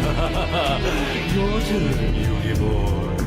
Your turn, Yu-Gi boy.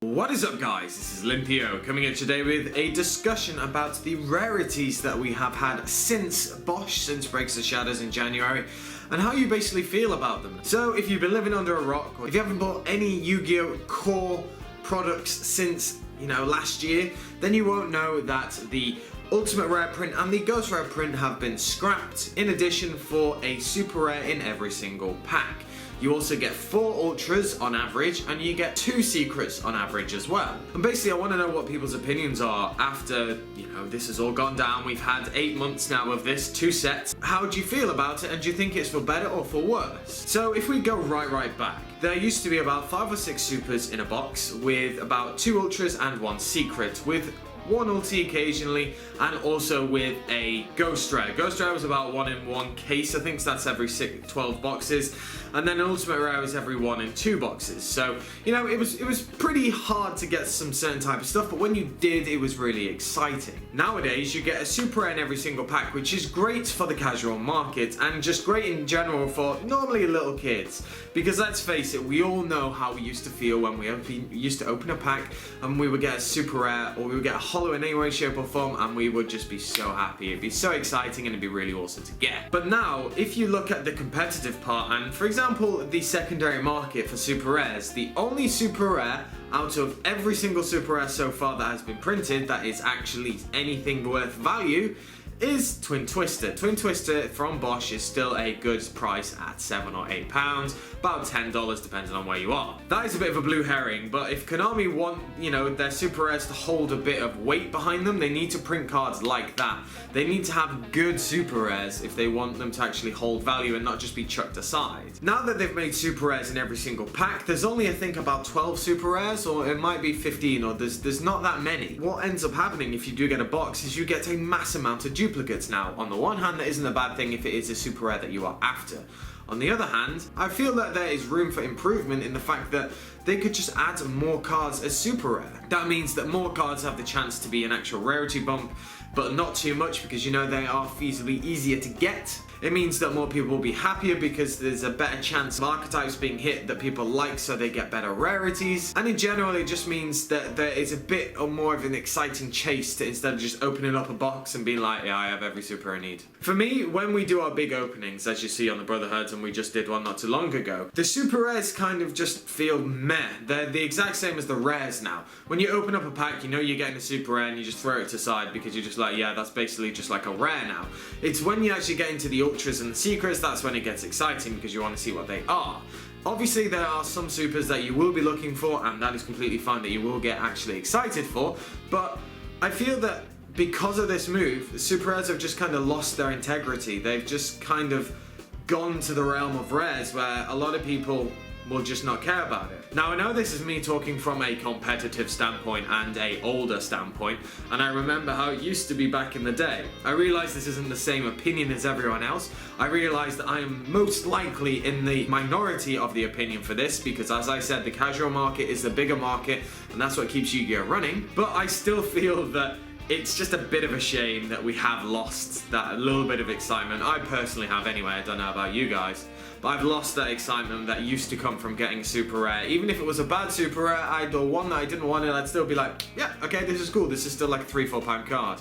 What is up, guys? This is AlintheaYoh coming in today with a discussion about the rarities that we have had since Bosch, since Breaks the Shadows in January, and how you basically feel about them. So if you've been living under a rock, or if you haven't bought any Yu-Gi-Oh! Core products since, last year, then you won't know that the Ultimate Rare print and the Ghost Rare print have been scrapped, in addition for a Super Rare in every single pack. You also get 4 Ultras on average, and you get 2 Secrets on average as well. And basically I want to know what people's opinions are after, this has all gone down. We've had 8 months now of this, 2 sets. How do you feel about it, and do you think it's for better or for worse? So if we go right back, there used to be about 5 or 6 Supers in a box, with about 2 Ultras and 1 Secret, with 1 ulti occasionally, and also with a Ghost Rare. Ghost Rare was about 1 in 1 case, I think, so that's every 12 boxes, and then an Ultimate Rare was every 1 in 2 boxes. So, it was pretty hard to get some certain type of stuff, but when you did, it was really exciting. Nowadays, you get a Super Rare in every single pack, which is great for the casual market, and just great in general for normally little kids. Because let's face it, we all know how we used to feel when we used to open a pack, and we would get a Super Rare, or we would get a holo in any way, shape or form, and we would just be so happy. It'd be so exciting, and it'd be really awesome to get. But now, if you look at the competitive part, and for example, the secondary market for Super Rares, the only Super Rare out of every single Super Rare so far that has been printed that is actually anything worth value is Twin Twister. Twin Twister from Bosch is still a good price at £7 or £8, about $10 depending on where you are. That is a bit of a blue herring, but if Konami want, their Super Rares to hold a bit of weight behind them, they need to print cards like that. They need to have good Super Rares if they want them to actually hold value and not just be chucked aside. Now that they've made Super Rares in every single pack, there's only, I think, about 12 Super Rares, or it might be 15, or there's not that many. What ends up happening if you do get a box is you get a mass amount of duplicates. Now, on the one hand, that isn't a bad thing if it is a Super Rare that you are after. On the other hand, I feel that there is room for improvement in the fact that they could just add more cards as Super Rare. That means that more cards have the chance to be an actual rarity bump, but not too much, because they are feasibly easier to get. It means that more people will be happier because there's a better chance of archetypes being hit that people like, so they get better rarities. And in general, it just means that there is a bit or more of an exciting chase to, instead of just opening up a box and being like, yeah, I have every super I need. For me, when we do our big openings, as you see on the Brotherhoods, and we just did one not too long ago, the super rares kind of just feel meh. They're the exact same as the rares now. When you open up a pack, you're getting a super rare and you just throw it to the side because you're just like, yeah, that's basically just like a rare now. It's when you actually get into the Ultras and the Secrets, that's when it gets exciting because you want to see what they are. Obviously, there are some supers that you will be looking for, and that is completely fine, that you will get actually excited for, but I feel that because of this move, the super rares have just kind of lost their integrity. They've just kind of gone to the realm of rares where a lot of people will just not care about it. Now, I know this is me talking from a competitive standpoint and a older standpoint, and I remember how it used to be back in the day. I realise this isn't the same opinion as everyone else. I realise that I am most likely in the minority of the opinion for this, because as I said, the casual market is the bigger market, and that's what keeps Yu-Gi-Oh! Running. But I still feel that it's just a bit of a shame that we have lost that little bit of excitement. I personally have anyway, I don't know about you guys. But I've lost that excitement that used to come from getting a super rare. Even if it was a bad super rare, or one that I didn't want, I'd still be like, yeah, okay, this is cool. This is still like a £3-4 card.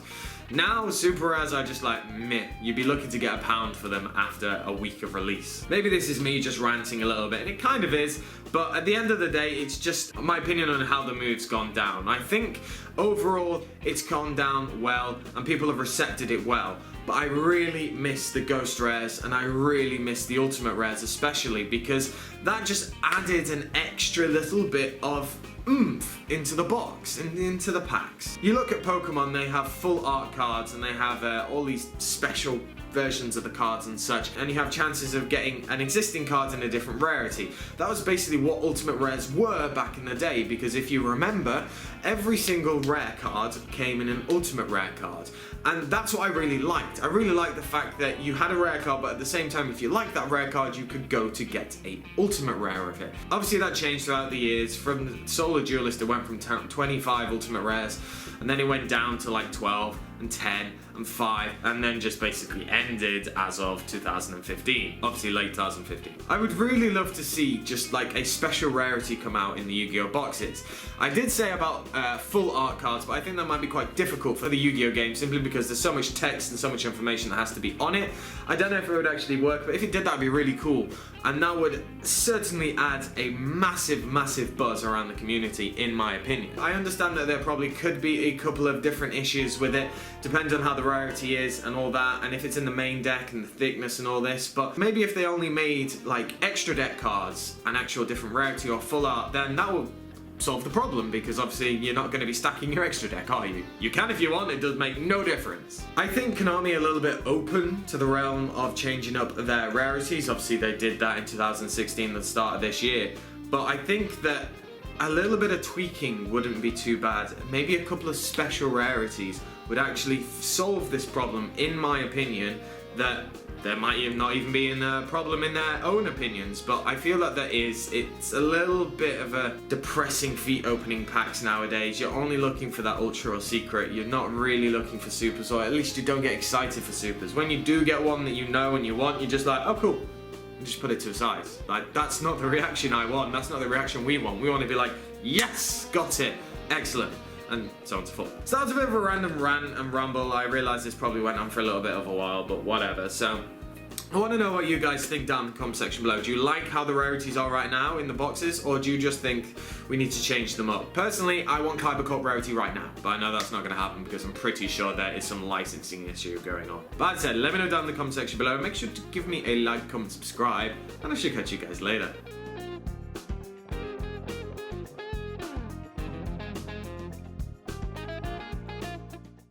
Now, super rares are just like, meh. You'd be looking to get £1 for them after a week of release. Maybe this is me just ranting a little bit, and it kind of is, but at the end of the day, it's just my opinion on how the move's gone down. I think overall, it's gone down well, and people have accepted it well. But I really miss the Ghost Rares, and I really miss the Ultimate Rares especially, because that just added an extra little bit of oomph into the box and into the packs. You look at Pokemon, they have full art cards and they have all these special versions of the cards and such, and you have chances of getting an existing card in a different rarity. That was basically what Ultimate Rares were back in the day, because if you remember, every single rare card came in an Ultimate Rare card. And that's what I really liked. I really liked the fact that you had a rare card, but at the same time, if you liked that rare card, you could go to get a Ultimate Rare of it. Obviously, that changed throughout the years. From Solar Duelist, it went from 25 Ultimate Rares, and then it went down to like 12, and 10 and 5, and then just basically ended as of 2015. Obviously late 2015. I would really love to see just like a special rarity come out in the Yu-Gi-Oh boxes. I did say about full art cards, but I think that might be quite difficult for the Yu-Gi-Oh game simply because there's so much text and so much information that has to be on it. I don't know if it would actually work, but if it did, that'd be really cool. And that would certainly add a massive, massive buzz around the community, in my opinion. I understand that there probably could be a couple of different issues with it, depends on how the rarity is and all that, and if it's in the main deck and the thickness and all this, but maybe if they only made like extra deck cards and actual different rarity or full art, then that will solve the problem, because obviously you're not going to be stacking your extra deck, are you? You can if you want, it does make no difference. I think Konami are a little bit open to the realm of changing up their rarities. Obviously they did that in 2016 at the start of this year, but I think that a little bit of tweaking wouldn't be too bad. Maybe a couple of special rarities would actually solve this problem, in my opinion, that there might not even be a problem in their own opinions, but I feel that there is. It's a little bit of a depressing feat opening packs nowadays. You're only looking for that ultra or secret. You're not really looking for supers, or at least you don't get excited for supers. When you do get one that you know and you want, you're just like, oh cool, and just put it to the side. Like, that's not the reaction I want. That's not the reaction we want. We want to be like, yes, got it, excellent, and so on and so forth. So that was a bit of a random rant and rumble. I realise this probably went on for a little bit of a while, but whatever. So I want to know what you guys think down in the comment section below. Do you like how the rarities are right now in the boxes, or do you just think we need to change them up? Personally, I want Kyber Corp rarity right now, but I know that's not going to happen because I'm pretty sure there is some licensing issue going on. But as I said, let me know down in the comment section below. Make sure to give me a like, comment, subscribe, and I should catch you guys later.